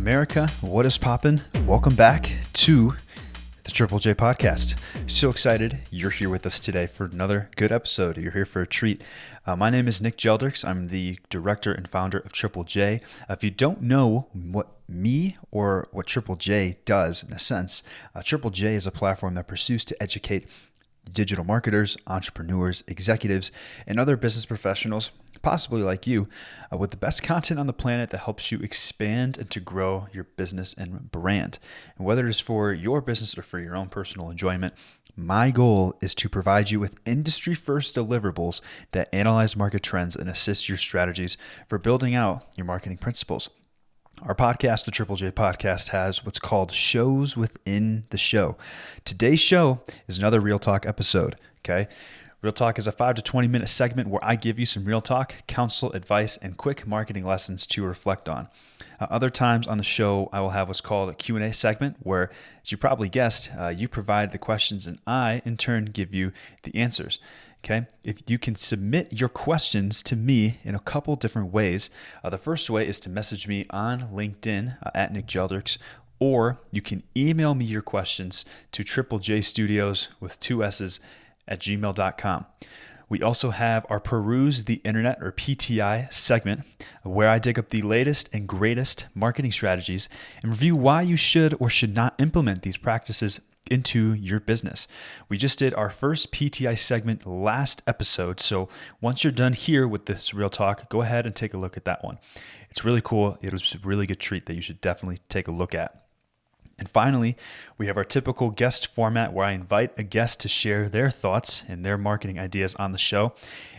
America? What is poppin'? Welcome back to the Triple J podcast. So excited you're here with us today for another good episode. You're here for a treat. My name is Nick Geldricks. I'm the director and founder of Triple J. If you don't know what me or what Triple J does, in a sense, Triple J is a platform that pursues to educate digital marketers, entrepreneurs, executives, and other business professionals, possibly like you, with the best content on the planet that helps you expand and to grow your business and brand. And whether it is for your business or for your own personal enjoyment, my goal is to provide you with industry-first deliverables that analyze market trends and assist your strategies for building out your marketing principles. Our podcast, the Triple J podcast, has what's called shows within the show. Today's show is another Real Talk episode, okay? Real Talk is a 5 to 20 minute segment where I give you some real talk, counsel, advice, and quick marketing lessons to reflect on. Other times on the show, I will have what's called a Q&A segment where, as you probably guessed, you provide the questions and I, in turn, give you the answers. Okay, if you can submit your questions to me in a couple different ways. The first way is to message me on LinkedIn at Nick Geldricks, or you can email me your questions to triplejstudios with 2 S's at gmail.com. We also have our Peruse the Internet, or PTI, segment where I dig up the latest and greatest marketing strategies and review why you should or should not implement these practices into your business. We just did our first PTI segment last episode, so once you're done here with this Real Talk, go ahead and take a look at that one. It's really cool. It was a really good treat that you should definitely take a look at. And finally, we have our typical guest format where I invite a guest to share their thoughts and their marketing ideas on the show.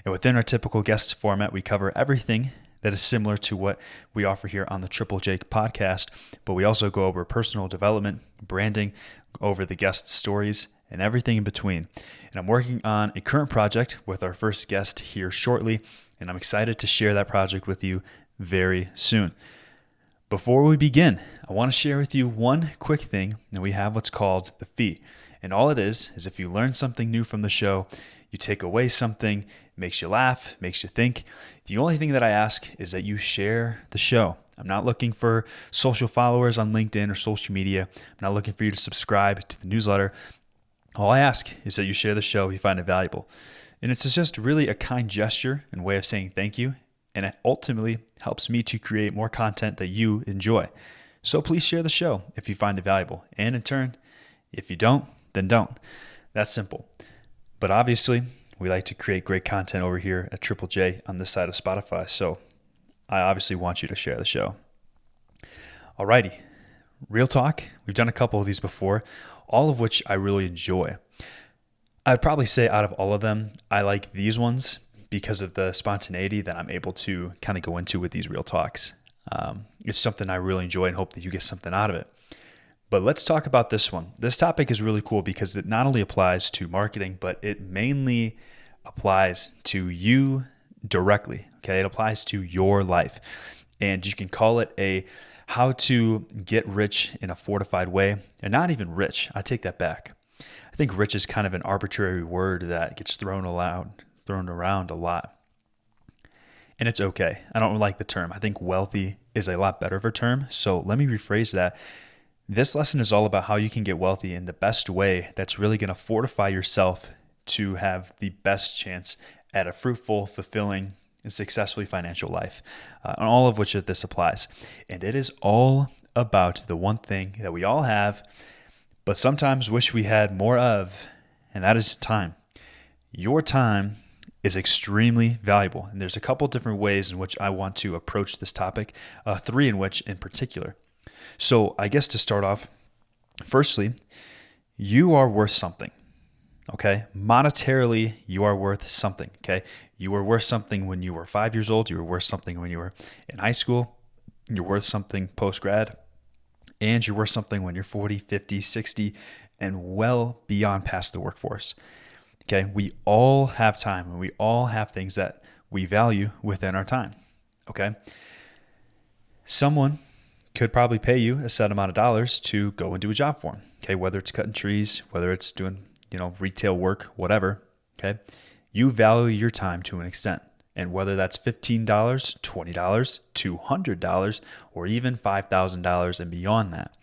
And within our typical guest format, we cover everything that is similar to what we offer here on the Triple J podcast, but we also go over personal development, branding, over the guest stories, and everything in between. And I'm working on a current project with our first guest here shortly, and I'm excited to share that project with you very soon. Before we begin, I want to share with you one quick thing, and we have what's called the fee. And all it is if you learn something new from the show, you take away something, it makes you laugh, makes you think. The only thing that I ask is that you share the show. I'm not looking for social followers on LinkedIn or social media. I'm not looking for you to subscribe to the newsletter. All I ask is that you share the show if you find it valuable. And it's just really a kind gesture and way of saying thank you. And it ultimately helps me to create more content that you enjoy. So please share the show if you find it valuable. And in turn, if you don't, then don't. That's simple. But obviously, we like to create great content over here at Triple J on this side of Spotify. So I obviously want you to share the show. Alrighty, Real Talk. We've done a couple of these before, all of which I really enjoy. I'd probably say out of all of them, I like these ones because of the spontaneity that I'm able to kind of go into with these Real Talks. It's something I really enjoy and hope that you get something out of it. But let's talk about this one. This topic is really cool because it not only applies to marketing, but it mainly applies to you directly. Okay, it applies to your life. And you can call it a how to get rich in a fortified way. And not even rich. I take that back. I think rich is kind of an arbitrary word that gets thrown around a lot. And it's okay. I don't like the term. I think wealthy is a lot better of a term. So let me rephrase that. This lesson is all about how you can get wealthy in the best way that's really going to fortify yourself to have the best chance at a fruitful, fulfilling, and successfully financial life, and all of which this applies. And it is all about the one thing that we all have, but sometimes wish we had more of, and that is time. Your time is extremely valuable. And there's a couple different ways in which I want to approach this topic, 3 in which in particular. So I guess to start off, firstly, you are worth something. Okay, monetarily, you are worth something. Okay, you were worth something when you were 5 years old. You were worth something when you were in high school. You're worth something post-grad. And you're worth something when you're 40, 50, 60, and well beyond past the workforce. Okay, we all have time and we all have things that we value within our time. Okay, someone could probably pay you a set amount of dollars to go and do a job for them. Okay, whether it's cutting trees, whether it's doing retail work, whatever, okay? You value your time to an extent. And whether that's $15, $20, $200, or even $5,000 and beyond that,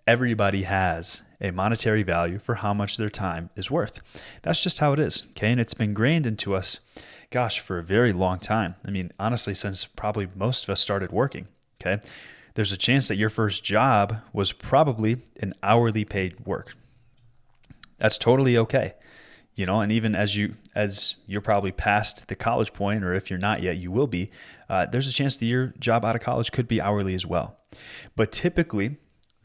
everybody has a monetary value for how much their time is worth. That's just how it is, okay? And it's been ingrained into us, gosh, for a very long time. I mean, honestly, since probably most of us started working, okay? There's a chance that your first job was probably an hourly paid work. That's totally okay. And even as you're probably past the college point, or if you're not yet, you will be, there's a chance that your job out of college could be hourly as well. But typically,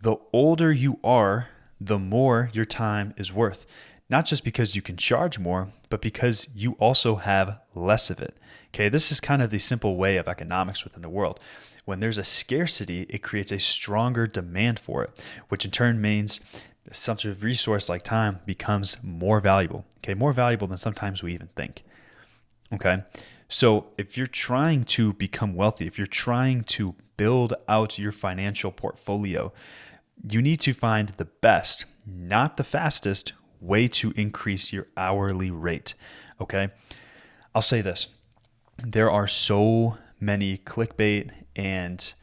the older you are, the more your time is worth. Not just because you can charge more, but because you also have less of it. Okay, this is kind of the simple way of economics within the world. When there's a scarcity, it creates a stronger demand for it, which in turn means some sort of resource like time becomes more valuable. Okay, more valuable than sometimes we even think. Okay, so if you're trying to become wealthy, if you're trying to build out your financial portfolio, you need to find the best, not the fastest, way to increase your hourly rate. Okay, I'll say this. There are so many clickbait and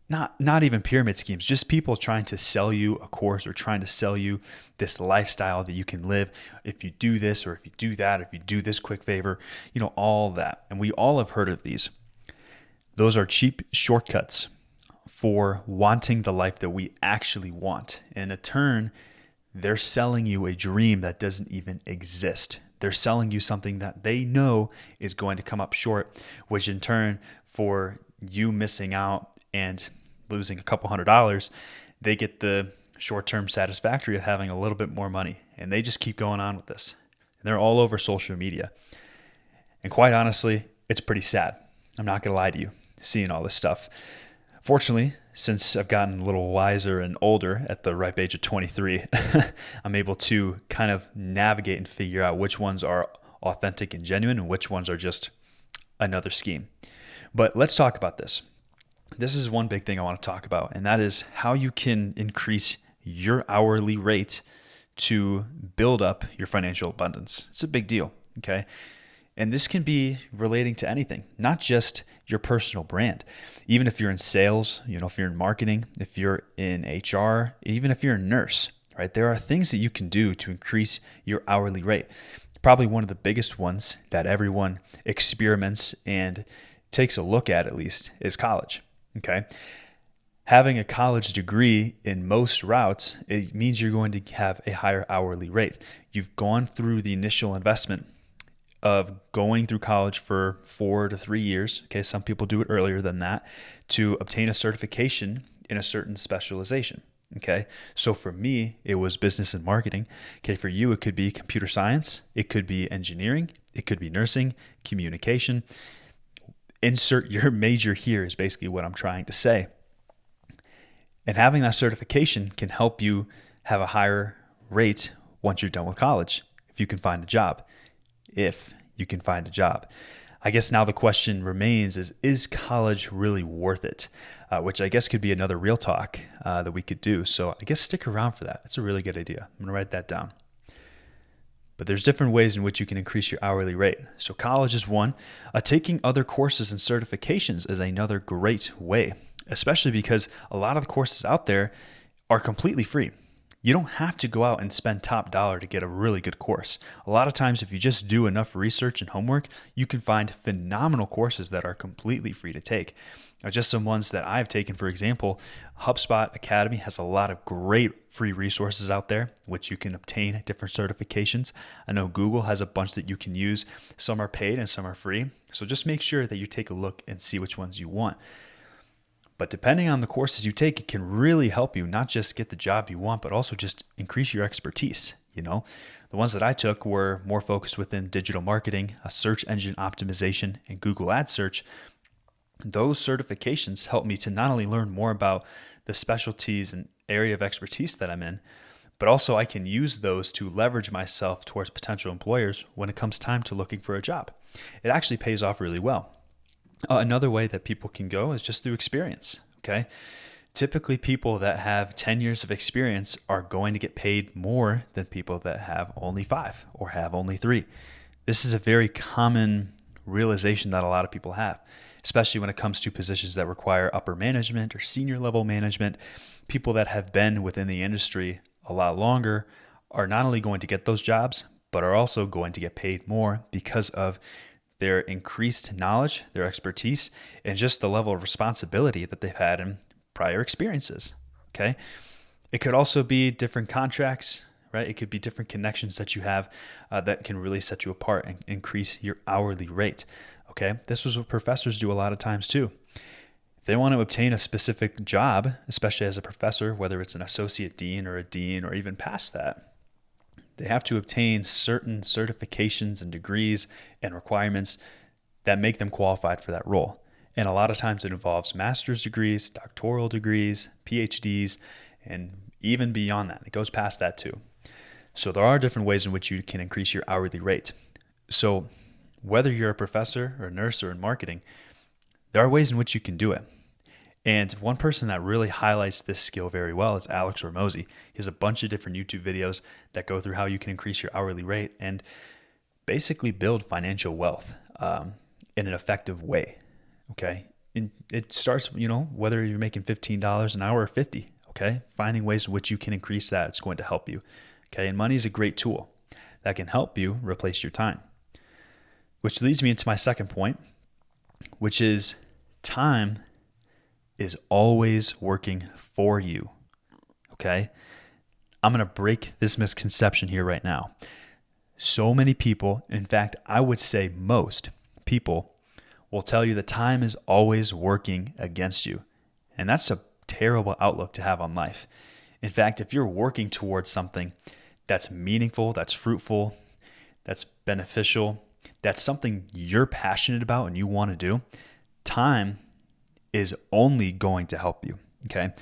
not even pyramid schemes, just people trying to sell you a course or trying to sell you this lifestyle that you can live if you do this or if you do that, or if you do this quick favor, all that. And we all have heard of these. Those are cheap shortcuts for wanting the life that we actually want. And in turn, they're selling you a dream that doesn't even exist. They're selling you something that they know is going to come up short, which in turn, for you missing out and losing a couple $100s, they get the short-term satisfactory of having a little bit more money. And they just keep going on with this. And they're all over social media. And quite honestly, it's pretty sad. I'm not going to lie to you, seeing all this stuff. Fortunately, since I've gotten a little wiser and older at the ripe age of 23, I'm able to kind of navigate and figure out which ones are authentic and genuine and which ones are just another scheme. But let's talk about this. This is one big thing I want to talk about, and that is how you can increase your hourly rate to build up your financial abundance. It's a big deal, okay? And this can be relating to anything, not just your personal brand. Even if you're in sales, if you're in marketing, if you're in HR, even if you're a nurse, right? There are things that you can do to increase your hourly rate. Probably one of the biggest ones that everyone experiments and takes a look at least, is college, okay? Having a college degree in most routes, it means you're going to have a higher hourly rate. You've gone through the initial investment of going through college for 4 to 3 years. Okay, some people do it earlier than that to obtain a certification in a certain specialization. Okay, so for me, it was business and marketing. Okay, for you, it could be computer science, it could be engineering, it could be nursing, communication. Insert your major here is basically what I'm trying to say. And having that certification can help you have a higher rate once you're done with college, if you can find a job. If you can find a job. I guess now the question remains is college really worth it? Which I guess could be another real talk that we could do. So I guess stick around for that. That's a really good idea. I'm going to write that down. But there's different ways in which you can increase your hourly rate. So college is one. Taking other courses and certifications is another great way, especially because a lot of the courses out there are completely free. You don't have to go out and spend top dollar to get a really good course. A lot of times, if you just do enough research and homework, you can find phenomenal courses that are completely free to take. Just some ones that I've taken, for example, HubSpot Academy has a lot of great free resources out there, which you can obtain different certifications. I know Google has a bunch that you can use. Some are paid and some are free. So just make sure that you take a look and see which ones you want. But depending on the courses you take, it can really help you not just get the job you want, but also just increase your expertise. The ones that I took were more focused within digital marketing, a search engine optimization, and Google Ad search. Those certifications helped me to not only learn more about the specialties and area of expertise that I'm in, but also I can use those to leverage myself towards potential employers when it comes time to looking for a job. It actually pays off really well. Another way that people can go is just through experience, okay? Typically, people that have 10 years of experience are going to get paid more than people that have only 5 or have only 3. This is a very common realization that a lot of people have, especially when it comes to positions that require upper management or senior level management. People that have been within the industry a lot longer are not only going to get those jobs, but are also going to get paid more because of their increased knowledge, their expertise, and just the level of responsibility that they've had in prior experiences. Okay. It could also be different contracts, right? It could be different connections that you have that can really set you apart and increase your hourly rate. Okay. This is what professors do a lot of times too. If they want to obtain a specific job, especially as a professor, whether it's an associate dean or a dean or even past that, they have to obtain certain certifications and degrees and requirements that make them qualified for that role. And a lot of times it involves master's degrees, doctoral degrees, PhDs, and even beyond that. It goes past that too. So there are different ways in which you can increase your hourly rate. So whether you're a professor or a nurse or in marketing, there are ways in which you can do it. And one person that really highlights this skill very well is Alex Hormozi. He has a bunch of different YouTube videos that go through how you can increase your hourly rate and basically build financial wealth in an effective way. Okay. And it starts, whether you're making $15 an hour or 50. Okay. Finding ways in which you can increase that, it's going to help you. Okay. And money is a great tool that can help you replace your time, which leads me into my second point, which is time is always working for you. Okay. I'm going to break this misconception here right now. So many people, in fact, I would say most people will tell you that time is always working against you. And that's a terrible outlook to have on life. In fact, if you're working towards something that's meaningful, that's fruitful, that's beneficial, that's something you're passionate about and you want to do, time is only going to help you. Okay.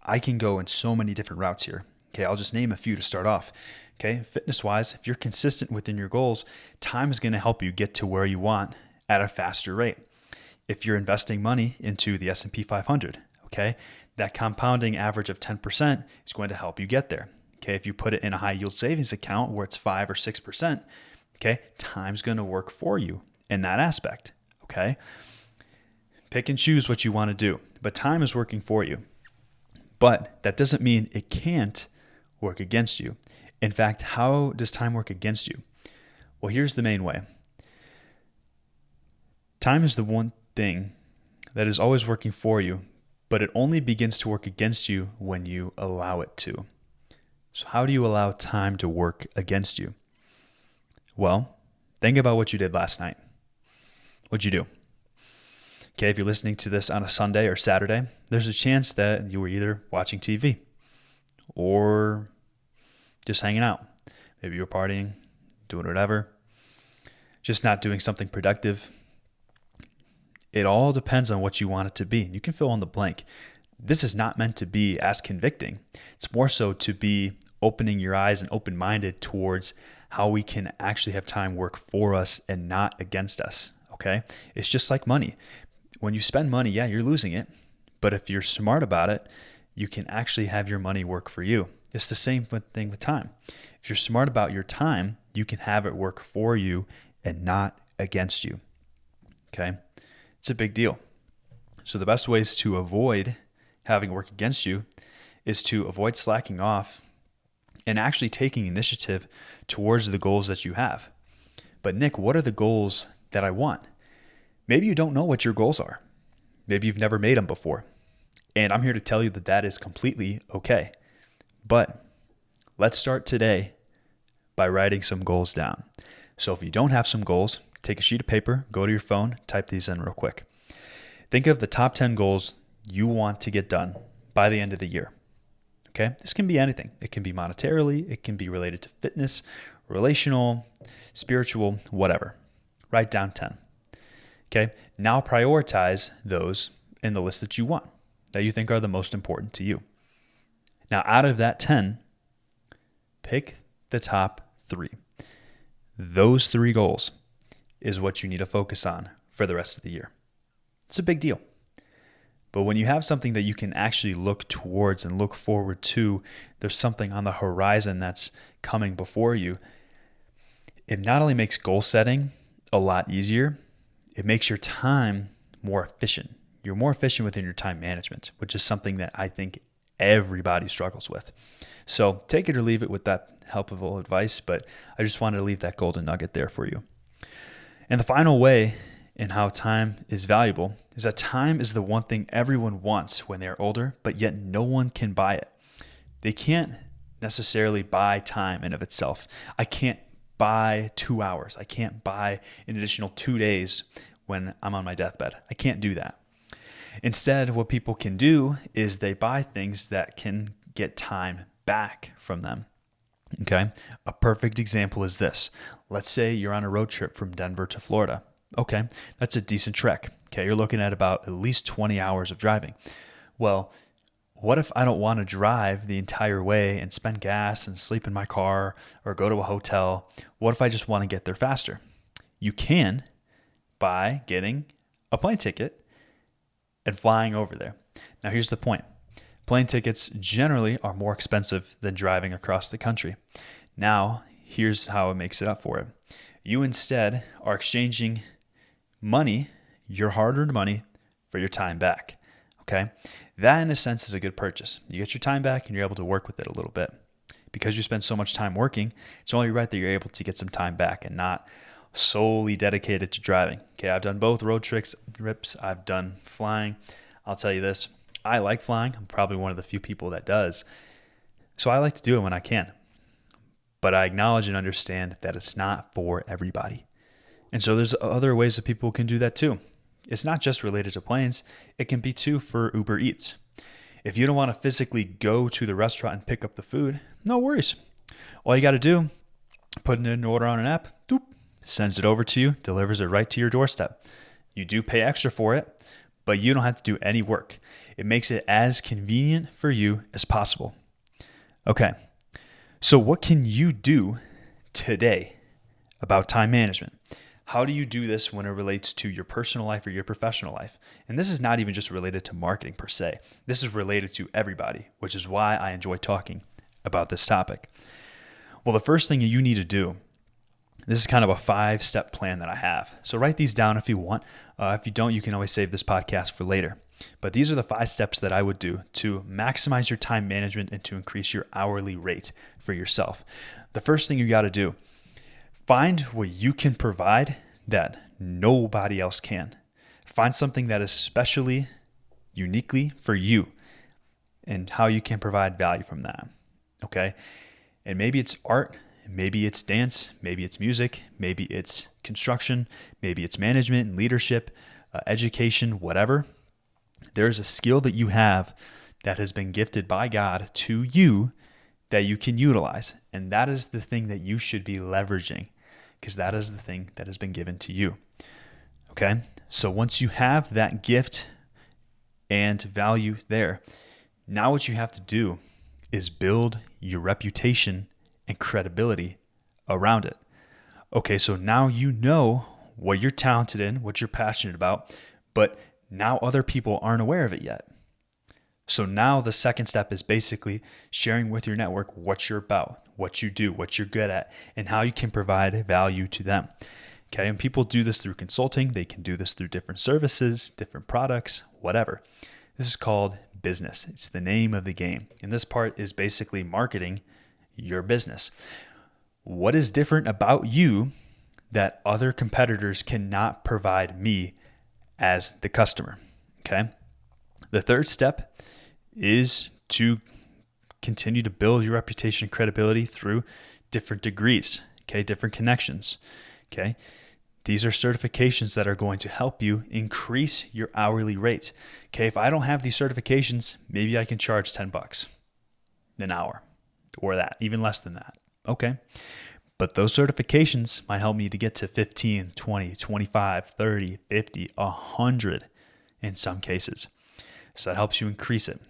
I can go in so many different routes here. Okay. I'll just name a few to start off. Okay. Fitness wise, if you're consistent within your goals, time is going to help you get to where you want at a faster rate. If you're investing money into the S&P 500, okay, that compounding average of 10% is going to help you get there. Okay. If you put it in a high yield savings account where it's 5 or 6%, okay, time's going to work for you in that aspect. Okay. Pick and choose what you want to do, but time is working for you. But that doesn't mean it can't work against you. In fact, how does time work against you? Well, here's the main way. Time is the one thing that is always working for you, but it only begins to work against you when you allow it to. So how do you allow time to work against you? Well, think about what you did last night. What'd you do? Okay, if you're listening to this on a Sunday or Saturday, there's a chance that you were either watching TV or just hanging out. Maybe you were partying, doing whatever, just not doing something productive. It all depends on what you want it to be. You can fill in the blank. This is not meant to be as convicting. It's more so to be opening your eyes and open-minded towards how we can actually have time work for us and not against us. Okay? It's just like money. When you spend money, yeah, you're losing it. But if you're smart about it, you can actually have your money work for you. It's the same thing with time. If you're smart about your time, you can have it work for you and not against you. Okay? It's a big deal. So the best ways to avoid having it work against you is to avoid slacking off and actually taking initiative towards the goals that you have. But Nick, what are the goals that I want? Maybe you don't know what your goals are. Maybe you've never made them before. And I'm here to tell you that that is completely okay. But let's start today by writing some goals down. So if you don't have some goals, take a sheet of paper, go to your phone, type these in real quick. Think of the top 10 goals you want to get done by the end of the year. Okay? This can be anything. It can be monetarily, it can be related to fitness, relational, spiritual, whatever. Write down 10. Okay, now prioritize those in the list that you want, that you think are the most important to you. Now, out of that 10, pick the top 3. Those 3 goals is what you need to focus on for the rest of the year. It's a big deal. But when you have something that you can actually look towards and look forward to, there's something on the horizon that's coming before you, it not only makes goal setting a lot easier, it makes your time more efficient. You're more efficient within your time management, which is something that I think everybody struggles with. So take it or leave it with that helpful advice, but I just wanted to leave that golden nugget there for you. And the final way in how time is valuable is that time is the one thing everyone wants when they're older, but yet no one can buy it. They can't necessarily buy time in of itself. I can't buy 2 hours. I can't buy an additional 2 days when I'm on my deathbed. I can't do that. Instead, what people can do is they buy things that can get time back from them. Okay. A perfect example is this. Let's say you're on a road trip from Denver to Florida. Okay. That's a decent trek. Okay. You're looking at about at least 20 hours of driving. Well, what if I don't want to drive the entire way and spend gas and sleep in my car or go to a hotel? What if I just want to get there faster? You can by getting a plane ticket and flying over there. Now, here's the point. Plane tickets generally are more expensive than driving across the country. Now, here's how it makes it up for it. You instead are exchanging money, your hard-earned money, for your time back. Okay? That, in a sense, is a good purchase. You get your time back and you're able to work with it a little bit. Because you spend so much time working, it's only right that you're able to get some time back and not solely dedicated to driving. Okay, I've done both road trips. I've done flying. I'll tell you this. I like flying. I'm probably one of the few people that does. So I like to do it when I can. But I acknowledge and understand that it's not for everybody. And so there's other ways that people can do that too. It's not just related to planes. It can be too for Uber Eats. If you don't want to physically go to the restaurant and pick up the food, no worries. All you got to do, put in an order on an app, doop, sends it over to you, delivers it right to your doorstep. You do pay extra for it, but you don't have to do any work. It makes it as convenient for you as possible. Okay, so what can you do today about time management? How do you do this when it relates to your personal life or your professional life? And this is not even just related to marketing per se. This is related to everybody, which is why I enjoy talking about this topic. Well, the first thing you need to do, this is kind of a 5-step plan that I have. So write these down if you want. If you don't, you can always save this podcast for later. But these are the 5 steps that I would do to maximize your time management and to increase your hourly rate for yourself. The first thing you got to do, find what you can provide that nobody else can. Find something that is specially, uniquely for you and how you can provide value from that. Okay? And maybe it's art, maybe it's dance, maybe it's music, maybe it's construction, maybe it's management and leadership, education, whatever. There's a skill that you have that has been gifted by God to you that you can utilize. And that is the thing that you should be leveraging because that is the thing that has been given to you. Okay? So once you have that gift and value there, now what you have to do is build your reputation and credibility around it. Okay, so now you know what you're talented in, what you're passionate about, but now other people aren't aware of it yet. So now the second step is basically sharing with your network what you're about, what you do, what you're good at, and how you can provide value to them. Okay, and people do this through consulting. They can do this through different services, different products, whatever. This is called business. It's the name of the game. And this part is basically marketing your business. What is different about you that other competitors cannot provide me as the customer? Okay. The third step is to continue to build your reputation and credibility through different degrees, okay, different connections, okay? These are certifications that are going to help you increase your hourly rate, okay? If I don't have these certifications, maybe I can charge $10 an hour or that, even less than that, okay? But those certifications might help me to get to 15, 20, 25, 30, 50, 100 in some cases. So that helps you increase it.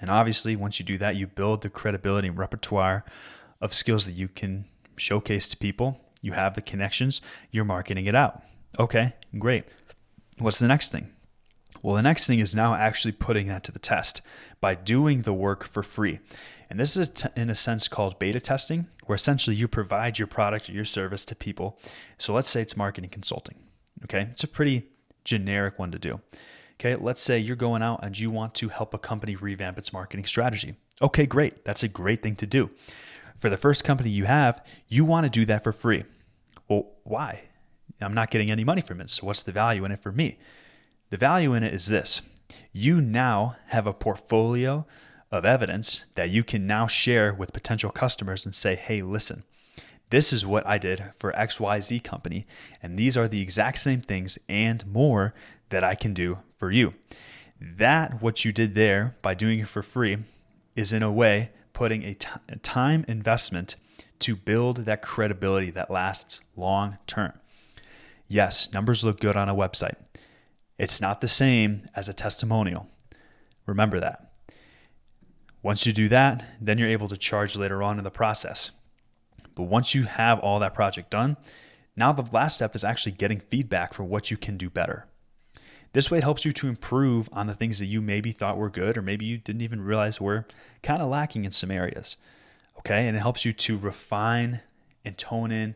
And obviously, once you do that, you build the credibility and repertoire of skills that you can showcase to people. You have the connections, you're marketing it out. Okay, great. What's the next thing? Well, the next thing is now actually putting that to the test by doing the work for free. And this is in a sense called beta testing, where essentially you provide your product or your service to people. So let's say it's marketing consulting. Okay, it's a pretty generic one to do. Okay, let's say you're going out and you want to help a company revamp its marketing strategy. Okay, great. That's a great thing to do. For the first company you have, you want to do that for free. Well, why? I'm not getting any money from it. So what's the value in it for me? The value in it is this. You now have a portfolio of evidence that you can now share with potential customers and say, hey, listen, this is what I did for XYZ company, and these are the exact same things and more that I can do for you. That what you did there by doing it for free is in a way putting a time investment to build that credibility that lasts long term. Yes, numbers look good on a website. It's not the same as a testimonial. Remember that. Once you do that, then you're able to charge later on in the process. But once you have all that project done, now the last step is actually getting feedback for what you can do better. This way it helps you to improve on the things that you maybe thought were good or maybe you didn't even realize were kind of lacking in some areas. Okay, and it helps you to refine and tone in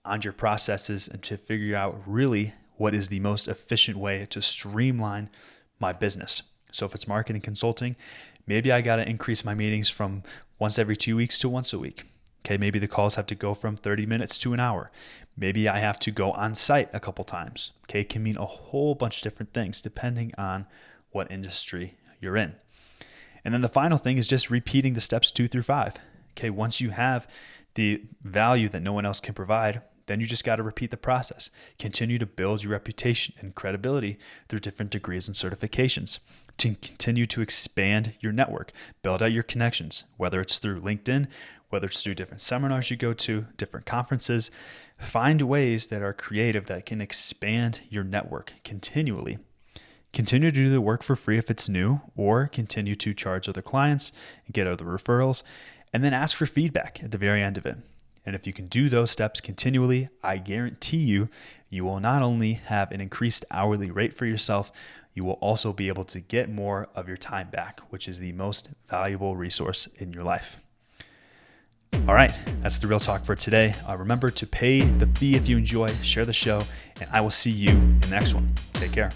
on your processes and to figure out really what is the most efficient way to streamline my business. So if it's marketing consulting, maybe I got to increase my meetings from once every 2 weeks to once a week. Okay, maybe the calls have to go from 30 minutes to an hour. Maybe I have to go on site a couple times. Okay, it can mean a whole bunch of different things depending on what industry you're in. And then the final thing is just repeating the steps 2 through 5. Okay, once you have the value that no one else can provide, then you just got to repeat the process. Continue to build your reputation and credibility through different degrees and certifications. To continue to expand your network, build out your connections, whether it's through LinkedIn, whether it's through different seminars you go to, different conferences. Find ways that are creative that can expand your network continually. Continue to do the work for free if it's new, or continue to charge other clients and get other referrals, and then ask for feedback at the very end of it. And if you can do those steps continually, I guarantee you, you will not only have an increased hourly rate for yourself, you will also be able to get more of your time back, which is the most valuable resource in your life. All right, that's the real talk for today. Remember to pay the fee if you enjoy, share the show, and I will see you in the next one. Take care.